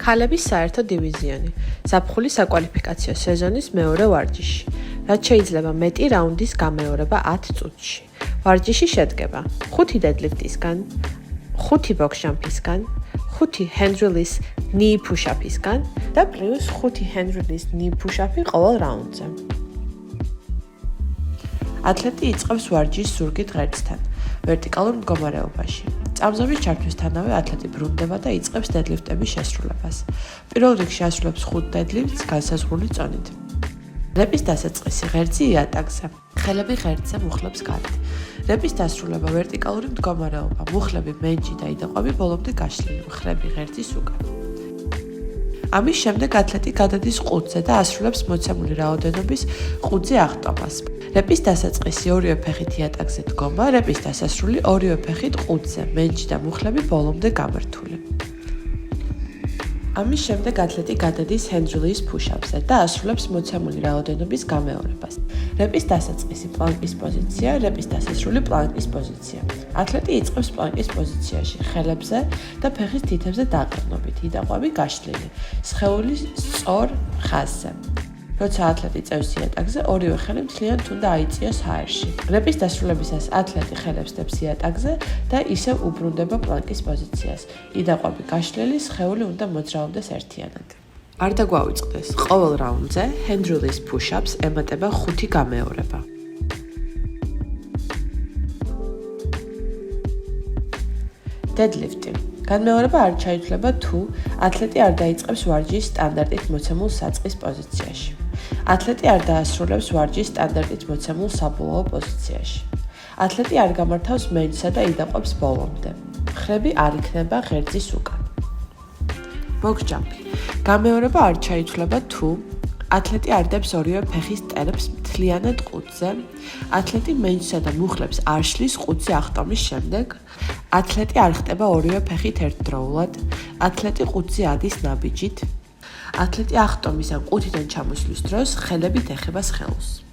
ქალების საერთო დივიზიონი, ზაფხულის საკვალიფიკაციო სეზონის მეორე ვარჯიში, რაც შეიძლება მეტი რაუნდის გამეორება 10 წუთში. ვარჯიში შედგება 5 დედლიფტისგან, 5 ბოქს-ჯამპისგან, 5 ჰენდრილის ნი ფუშაპისგან და პლუს 5 ჰენდრილის ნი ფუშაპი ყოველ რაუნდზე. ათლეტი იწყებს ვარჯიშს ზურგით ღერცთან, ვერტიკალურ მდგომარეობაში. წამზომის ჩართვისთანავე ათლეტი ბრუნდება და იწყებს დედლიფტების შესრულებას. პირველ რიგში ასრულებს 5 დედლიფტს განსაზღვრული წონით. რეპის დასაწყისი ღერძი იატაკზე, ხელები ღერძზე მუხლებს გარეთ. რეპის დასრულება ვერტიკალური მდგომარეობა, მუხლები მენჯი და იდაყვები ბოლომდე გაშლილი, მხრები ღერძის უკან. ამის შემდეგ ათლეტი გადადის ყუთზე და ასრულებს მოცემული რაოდენობის ყუთზე აღტომას. რეპის დასაწყისი ორივე ფეხით იატაკზე დგომა, რეპის დასასრული ორივე ფეხით ყუთზე, მენჯი და მუხლები ბოლომდე გამართული. ამის შემდეგ ათლეტი გადადის ჰენდრილის ფუშაპზე და ასრულებს მოცემული რაოდენობის გამეორებას. რეპის დასაწყისი პლანკის პოზიცია, რეპის დასასრული პლანკის პოზიცია. ათლეტი იწყებს პლანკის პოზიციაში, ხელებზე და ფეხის თითებზე დაყრდნობით, იდაყვები გაშლილი, სხეული სწორ ხაზზე. როცა ათლეტი წევს იატაკზე, ორივე ხელი მთლიანად უნდა აიწიოს აერში. რეპის დასრულებისას ათლეტი ხელებს დებს იატაკზე და ისევ უბრუნდება პლანკის პოზიციას. იდაყვები გაშლილი, სხეული უნდა მოძრაობდეს ერთიანად. არ დაგვაუწყდეს, ყოველ რაუნდზე ჰენდრილის ფუშაპს ემატება 5 გამეორება. დედლიფტი. განმეორება არ ჩაითვლება თუ ათლეტი არ დაიწყებს ვარჯიშს სტანდარტით მოცემულ საწყის პოზიციაში. ათლეტი არ დაასრულებს ვარჯიშს სტანდარტით მოცემულ საბოლოო პოზიციაში. ათლეტი არ გამართავს მენჯსა და იდაყვებს ბოლომდე. მხრები არ იქნება ღერძის უკან. ბოქს-ჯამპი. გამეორება არ ჩაითვლება თუ ათლეტი არ დებს ორივე ფეხის ტერებს მთლიანად ყუთზე, ათლეტი მენჯსა და მუხლებს არ შლის ყუთზე აღტომის შემდეგ, ათლეტი არ ხტება ორივე ფეხით ერთდროულად, ათლეტი ყუთზე ადის ნაბიჯით, ათლეტი აღტომის ან ყუთიდან ჩამოსვლის დროს ხელებით ეხება სხეულს.